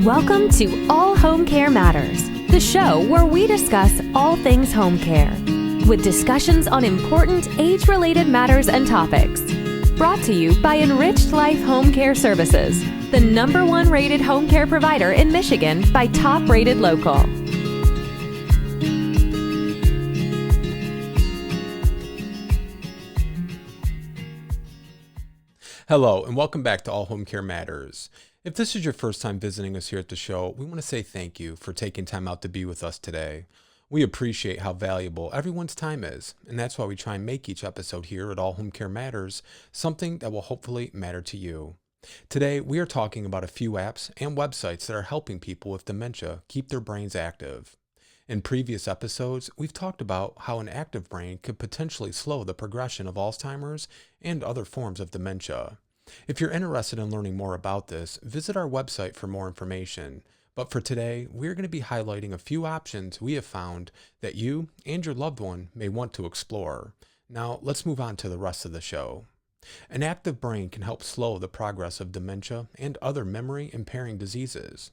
Welcome to All Home Care Matters, the show where we discuss all things home care, with discussions on important age-related matters and topics. Brought to you by Enriched Life Home Care Services, the #1 rated home care provider in Michigan by Top Rated Local. Hello, and welcome back to All Home Care Matters. If this is your first time visiting us here at the show, we want to say thank you for taking time out to be with us today. We appreciate how valuable everyone's time is, and that's why we try and make each episode here at All Home Care Matters something that will hopefully matter to you. Today, we are talking about a few apps and websites that are helping people with dementia keep their brains active. In previous episodes, we've talked about how an active brain could potentially slow the progression of Alzheimer's and other forms of dementia. If you're interested in learning more about this, visit our website for more information. But for today, we're going to be highlighting a few options we have found that you and your loved one may want to explore. Now, let's move on to the rest of the show. An active brain can help slow the progress of dementia and other memory-impairing diseases.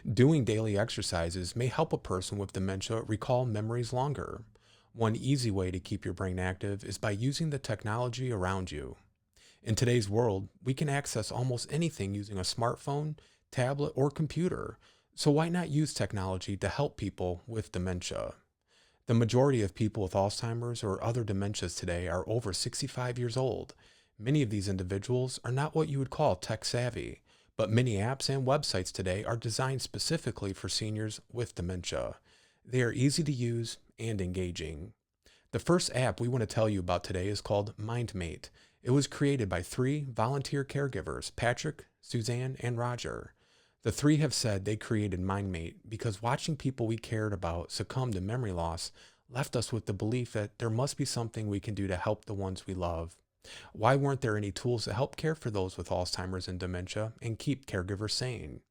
Doing daily exercises may help a person with dementia recall memories longer. One easy way to keep your brain active is by using the technology around you. In today's world, we can access almost anything using a smartphone, tablet, or computer, so why not use technology to help people with dementia? The majority of people with Alzheimer's or other dementias today are over 65 years old. Many of these individuals are not what you would call tech-savvy, but many apps and websites today are designed specifically for seniors with dementia. They are easy to use and engaging. The first app we want to tell you about today is called MindMate. It was created by 3 volunteer caregivers, Patrick, Suzanne, and Roger. The 3 have said they created MindMate because watching people we cared about succumb to memory loss left us with the belief that there must be something we can do to help the ones we love. Why weren't there any tools to help care for those with Alzheimer's and dementia and keep caregivers sane?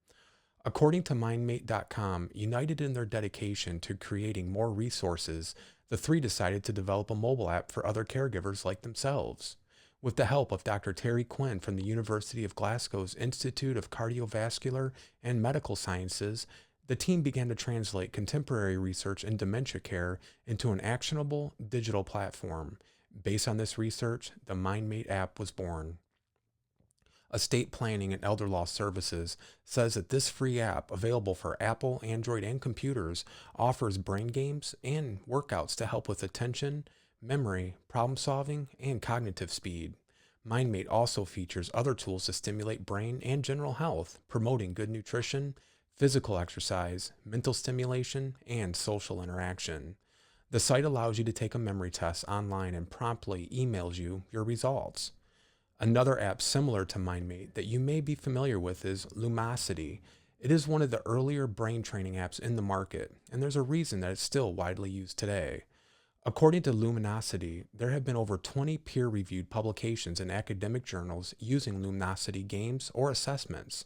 According to mindmate.com, united in their dedication to creating more resources, the 3 decided to develop a mobile app for other caregivers like themselves. With the help of Dr. Terry Quinn from the University of Glasgow's Institute of Cardiovascular and Medical Sciences, the team began to translate contemporary research in dementia care into an actionable digital platform. Based on this research, the MindMate app was born. Estate Planning and Elder Law Services says that this free app, available for Apple, Android, and computers, offers brain games and workouts to help with attention, memory, problem solving, and cognitive speed. MindMate also features other tools to stimulate brain and general health, promoting good nutrition, physical exercise, mental stimulation, and social interaction. The site allows you to take a memory test online and promptly emails you your results. Another app similar to MindMate that you may be familiar with is Luminosity. It is one of the earlier brain training apps in the market, and there's a reason that it's still widely used today. According to Luminosity, there have been over 20 peer-reviewed publications in academic journals using Luminosity games or assessments.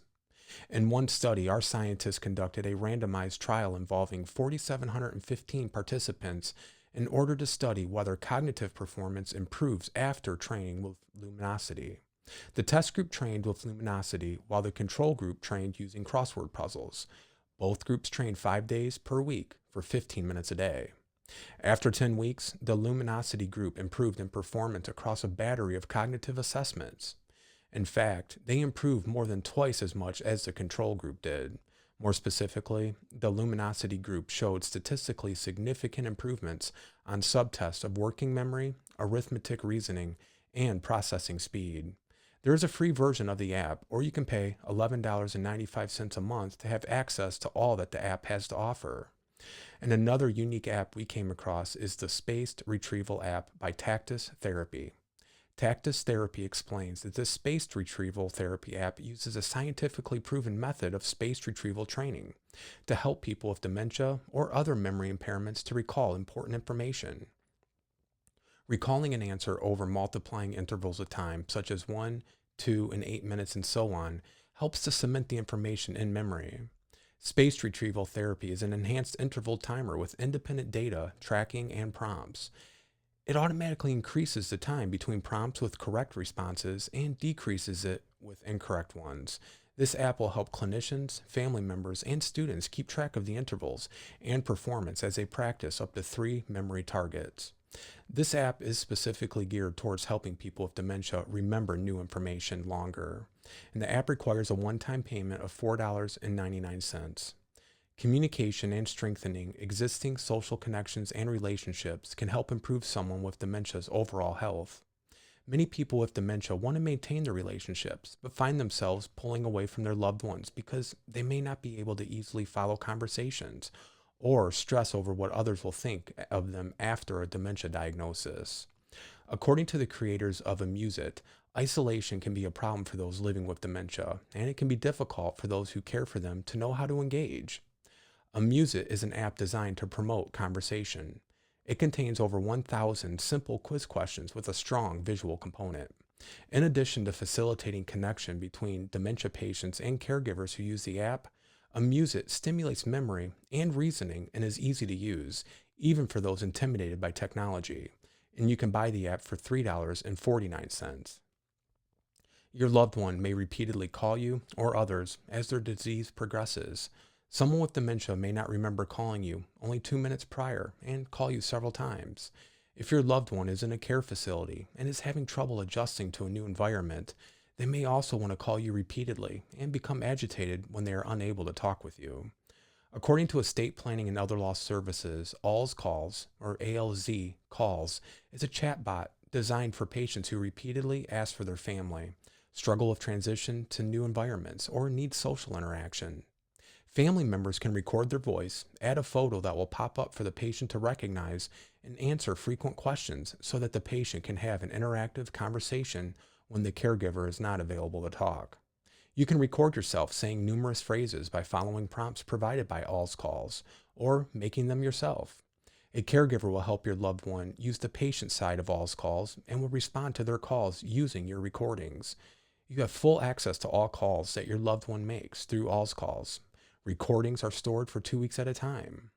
In one study, our scientists conducted a randomized trial involving 4,715 participants in order to study whether cognitive performance improves after training with Luminosity. The test group trained with Luminosity while the control group trained using crossword puzzles. Both groups trained 5 days per week for 15 minutes a day. After 10 weeks, the Luminosity group improved in performance across a battery of cognitive assessments. In fact, they improved more than twice as much as the control group did. More specifically, the Luminosity group showed statistically significant improvements on subtests of working memory, arithmetic reasoning, and processing speed. There is a free version of the app, or you can pay $11.95 a month to have access to all that the app has to offer. And another unique app we came across is the Spaced Retrieval app by Tactus Therapy. Tactus Therapy explains that this spaced retrieval therapy app uses a scientifically proven method of spaced retrieval training to help people with dementia or other memory impairments to recall important information. Recalling an answer over multiplying intervals of time, such as 1, 2, and 8 minutes and so on, helps to cement the information in memory. Spaced retrieval therapy is an enhanced interval timer with independent data, tracking, and prompts. It automatically increases the time between prompts with correct responses and decreases it with incorrect ones. This app will help clinicians, family members, and students keep track of the intervals and performance as they practice up to 3 memory targets. This app is specifically geared towards helping people with dementia remember new information longer. And the app requires a one-time payment of $4.99. Communication and strengthening existing social connections and relationships can help improve someone with dementia's overall health. Many people with dementia want to maintain their relationships, but find themselves pulling away from their loved ones because they may not be able to easily follow conversations or stress over what others will think of them after a dementia diagnosis. According to the creators of Amuseit, isolation can be a problem for those living with dementia, and it can be difficult for those who care for them to know how to engage. Amuseit is an app designed to promote conversation. It contains over 1,000 simple quiz questions with a strong visual component. In addition to facilitating connection between dementia patients and caregivers who use the app, Amuseit stimulates memory and reasoning and is easy to use, even for those intimidated by technology. And you can buy the app for $3.49. Your loved one may repeatedly call you or others as their disease progresses. Someone with dementia may not remember calling you only 2 minutes prior and call you several times. If your loved one is in a care facility and is having trouble adjusting to a new environment, they may also want to call you repeatedly and become agitated when they are unable to talk with you. According to Estate Planning and Other Lost Services, ALZ Calls, or ALZ Calls, is a chatbot designed for patients who repeatedly ask for their family, struggle with transition to new environments, or need social interaction. Family members can record their voice, add a photo that will pop up for the patient to recognize, and answer frequent questions so that the patient can have an interactive conversation when the caregiver is not available to talk. You can record yourself saying numerous phrases by following prompts provided by ALZ Calls, or making them yourself. A caregiver will help your loved one use the patient side of ALZ Calls and will respond to their calls using your recordings. You have full access to all calls that your loved one makes through ALZ Calls. Recordings are stored for 2 weeks at a time.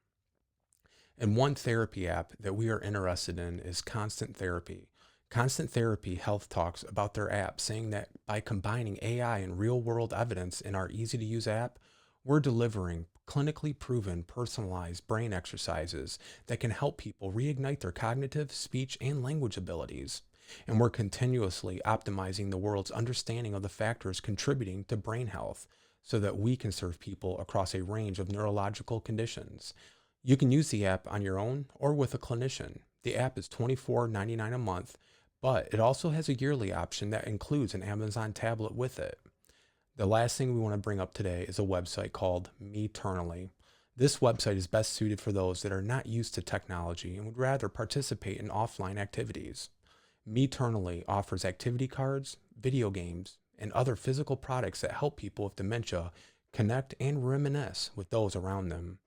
And one therapy app that we are interested in is Constant Therapy. Constant Therapy Health talks about their app, saying that by combining AI and real-world evidence in our easy-to-use app, we're delivering clinically proven, personalized brain exercises that can help people reignite their cognitive, speech, and language abilities. And we're continuously optimizing the world's understanding of the factors contributing to brain health, so that we can serve people across a range of neurological conditions. You can use the app on your own or with a clinician. The app is $24.99 a month, but it also has a yearly option that includes an Amazon tablet with it. The last thing we want to bring up today is a website called Meternally. This website is best suited for those that are not used to technology and would rather participate in offline activities. Meternally offers activity cards, video games, and other physical products that help people with dementia connect and reminisce with those around them.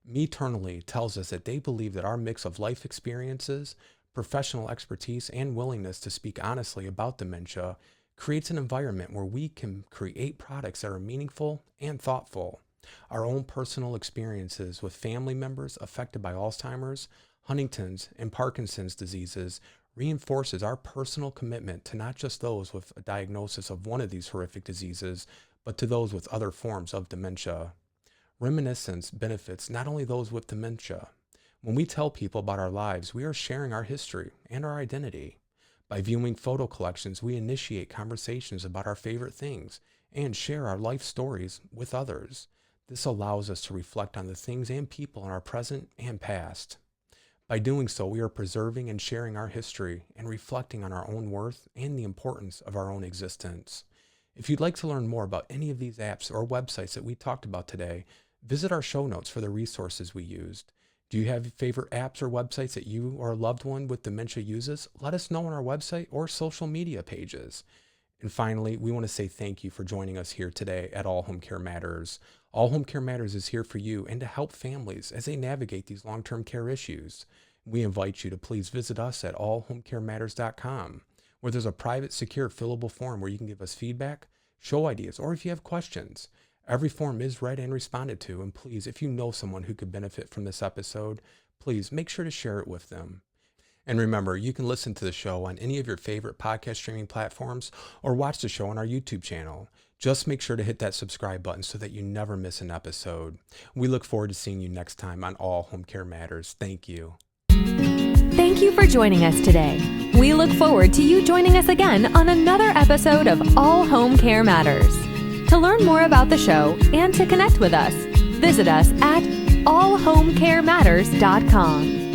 Meternally tells us that they believe that our mix of life experiences, professional expertise, and willingness to speak honestly about dementia creates an environment where we can create products that are meaningful and thoughtful. Our own personal experiences with family members affected by Alzheimer's, Huntington's, and Parkinson's diseases reinforces our personal commitment to not just those with a diagnosis of one of these horrific diseases, but to those with other forms of dementia. Reminiscence benefits not only those with dementia. When we tell people about our lives, we are sharing our history and our identity. By viewing photo collections, we initiate conversations about our favorite things and share our life stories with others. This allows us to reflect on the things and people in our present and past. By doing so, we are preserving and sharing our history and reflecting on our own worth and the importance of our own existence. If you'd like to learn more about any of these apps or websites that we talked about today, visit our show notes for the resources we used. Do you have favorite apps or websites that you or a loved one with dementia uses? Let us know on our website or social media pages. And finally, we want to say thank you for joining us here today at All Home Care Matters. All Home Care Matters is here for you and to help families as they navigate these long-term care issues. We invite you to please visit us at allhomecarematters.com, where there's a private, secure, fillable form where you can give us feedback, show ideas, or if you have questions. Every form is read and responded to, and please, if you know someone who could benefit from this episode, please make sure to share it with them. And remember, you can listen to the show on any of your favorite podcast streaming platforms or watch the show on our YouTube channel. Just make sure to hit that subscribe button so that you never miss an episode. We look forward to seeing you next time on All Home Care Matters. Thank you. Thank you for joining us today. We look forward to you joining us again on another episode of All Home Care Matters. To learn more about the show and to connect with us, visit us at allhomecarematters.com.